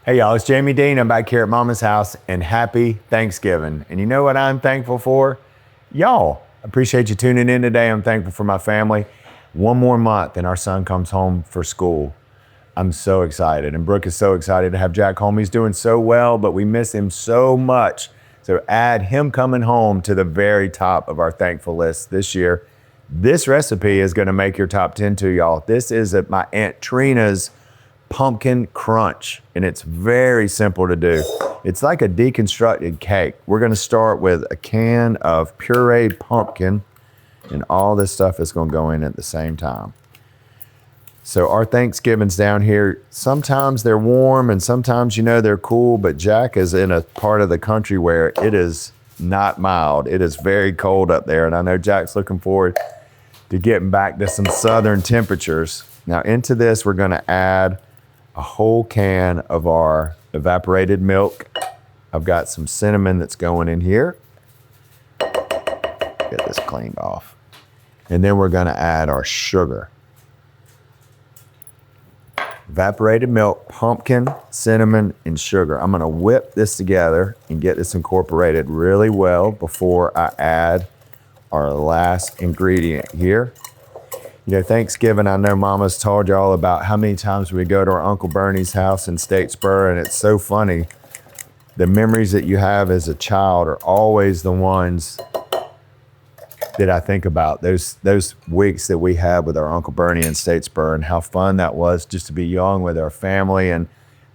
Hey y'all, it's Jamie Deen. I'm back here at Mama's house, and happy Thanksgiving. And you know what I'm thankful for? Y'all. I appreciate you tuning in today. I'm thankful for my family. One more month and our son comes home for school. I'm so excited. And Brooke is so excited to have Jack home. He's doing so well, but we miss him so much. So add him coming home to the very top of our thankful list this year. This recipe is gonna make your top 10 too, y'all. This is my Aunt Trina's pumpkin crunch, and it's very simple to do. It's like a deconstructed cake. We're gonna start with a can of pureed pumpkin, and all this stuff is gonna go in at the same time. So our Thanksgivings down here, sometimes they're warm and sometimes, they're cool, but Jack is in a part of the country where it is not mild. It is very cold up there, and I know Jack's looking forward to getting back to some southern temperatures. Now into this, we're gonna add a whole can of our evaporated milk. I've got some cinnamon that's going in here. Get this cleaned off. And then we're gonna add our sugar. Evaporated milk, pumpkin, cinnamon, and sugar. I'm gonna whip this together and get this incorporated really well before I add our last ingredient here. Thanksgiving, I know Mama's told y'all about how many times we go to our Uncle Bernie's house in Statesboro, and it's so funny. The memories that you have as a child are always the ones that I think about. Those weeks that we had with our Uncle Bernie in Statesboro, and how fun that was just to be young with our family. And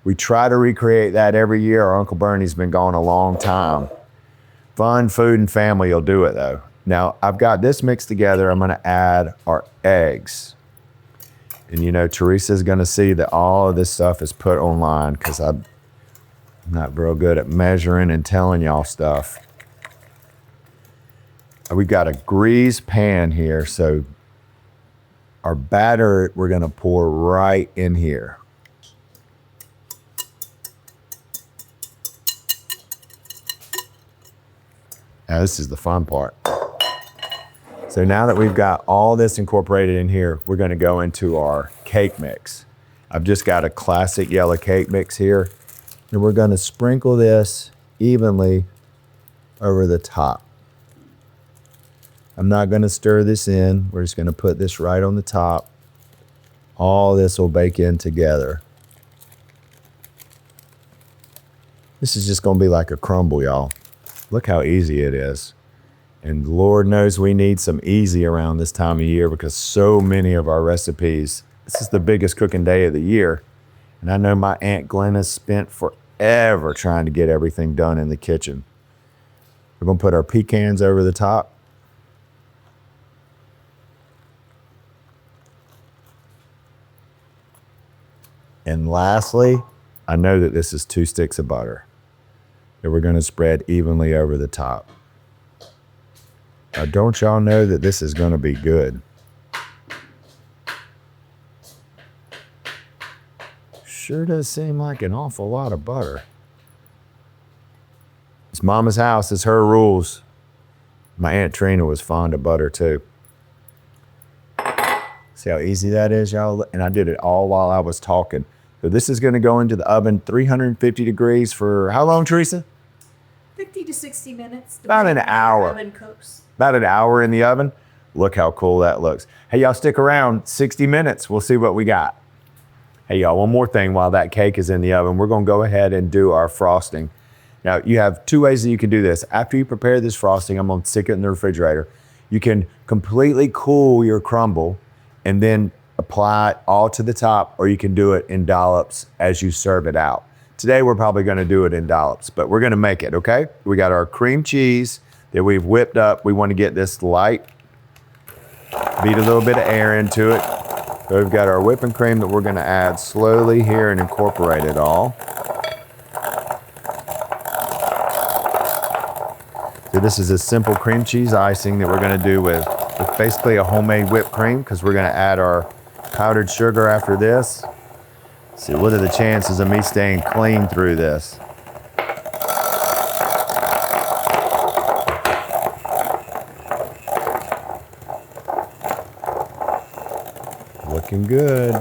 we try to recreate that every year. Our Uncle Bernie's been gone a long time. Fun, food, and family will do it though. Now, I've got this mixed together. I'm gonna add our eggs. And Teresa's gonna see that all of this stuff is put online because I'm not real good at measuring and telling y'all stuff. We've got a greased pan here, so our batter we're gonna pour right in here. Now, this is the fun part. So now that we've got all this incorporated in here, we're gonna go into our cake mix. I've just got a classic yellow cake mix here, and we're gonna sprinkle this evenly over the top. I'm not gonna stir this in. We're just gonna put this right on the top. All this will bake in together. This is just gonna be like a crumble, y'all. Look how easy it is. And Lord knows we need some easy around this time of year because so many of our recipes, this is the biggest cooking day of the year. And I know my Aunt Glenna spent forever trying to get everything done in the kitchen. We're gonna put our pecans over the top. And lastly, I know that this is 2 sticks of butter that we're gonna spread evenly over the top. Now, don't y'all know that this is gonna be good? Sure does seem like an awful lot of butter. It's Mama's house, it's her rules. My Aunt Trina was fond of butter too. See how easy that is, y'all? And I did it all while I was talking. So this is gonna go into the oven, 350 degrees for how long, Teresa? 50 to 60 minutes. About an hour. Oven cooks. About an hour in the oven. Look how cool that looks. Hey, y'all stick around, 60 minutes. We'll see what we got. Hey, y'all, one more thing while that cake is in the oven. We're gonna go ahead and do our frosting. Now, you have 2 ways that you can do this. After you prepare this frosting, I'm gonna stick it in the refrigerator. You can completely cool your crumble and then apply it all to the top, or you can do it in dollops as you serve it out. Today, we're probably gonna do it in dollops, but we're gonna make it, okay? We got our cream cheese that we've whipped up. We wanna get this light, beat a little bit of air into it. So we've got our whipping cream that we're gonna add slowly here and incorporate it all. So this is a simple cream cheese icing that we're gonna do with basically a homemade whipped cream, because we're gonna add our powdered sugar after this. Let's see, what are the chances of me staying clean through this? Looking good.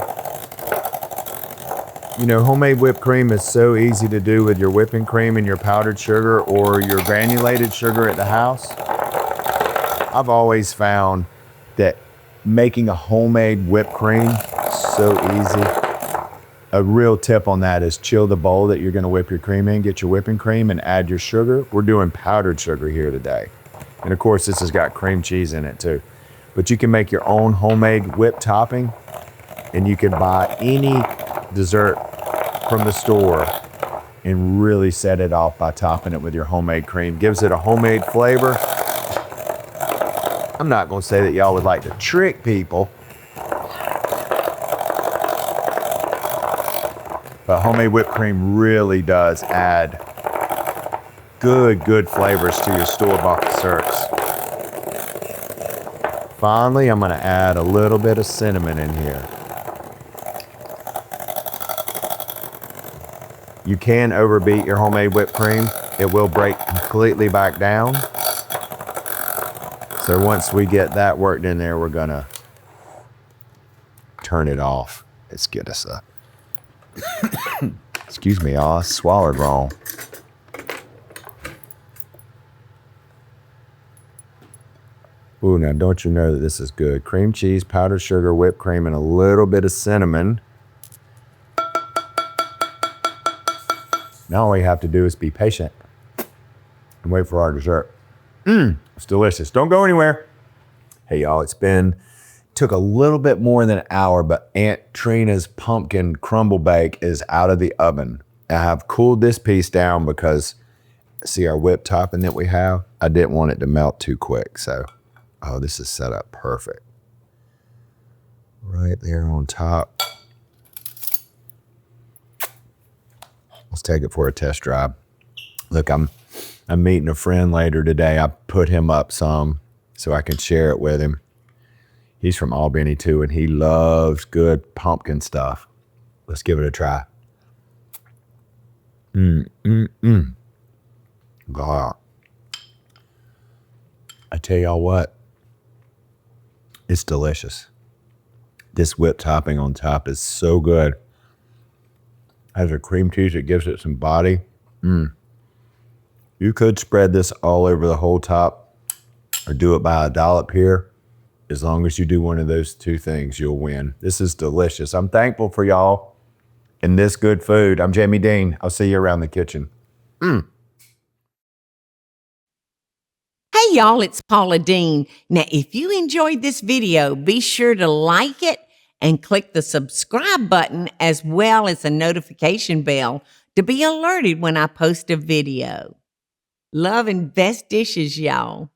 You know, homemade whipped cream is so easy to do with your whipping cream and your powdered sugar or your granulated sugar at the house. I've always found that making a homemade whipped cream so easy. A real tip on that is chill the bowl that you're going to whip your cream in, get your whipping cream and add your sugar. We're doing powdered sugar here today. And of course, this has got cream cheese in it too. But you can make your own homemade whipped topping, and you can buy any dessert from the store and really set it off by topping it with your homemade cream. Gives it a homemade flavor. I'm not going to say that y'all would like to trick people, but homemade whipped cream really does add good flavors to your store-bought desserts. Finally, I'm going to add a little bit of cinnamon in here. You can overbeat your homemade whipped cream. It will break completely back down. So once we get that worked in there, we're gonna turn it off. Let's get us a, excuse me, y'all, I swallowed wrong. Ooh, now don't you know that this is good? Cream cheese, powdered sugar, whipped cream, and a little bit of cinnamon. Now all we have to do is be patient and wait for our dessert. It's delicious. Don't go anywhere. Hey, y'all, took a little bit more than an hour, but Aunt Trina's pumpkin crumble bake is out of the oven. I have cooled this piece down because, see our whipped topping that we have? I didn't want it to melt too quick, so, oh, this is set up perfect. Right there on top. Let's take it for a test drive. Look, I'm meeting a friend later today. I put him up some so I can share it with him. He's from Albany too, and he loves good pumpkin stuff. Let's give it a try. God. I tell y'all what, it's delicious. This whipped topping on top is so good. Has a cream cheese that gives it some body. You could spread this all over the whole top or do it by a dollop here. As long as you do one of those two things, you'll win. This is delicious. I'm thankful for y'all and this good food. I'm Jamie Deen. I'll see you around the kitchen. Hey y'all, it's Paula Deen. Now, if you enjoyed this video, be sure to like it and click the subscribe button as well as the notification bell to be alerted when I post a video. Love and best dishes, y'all.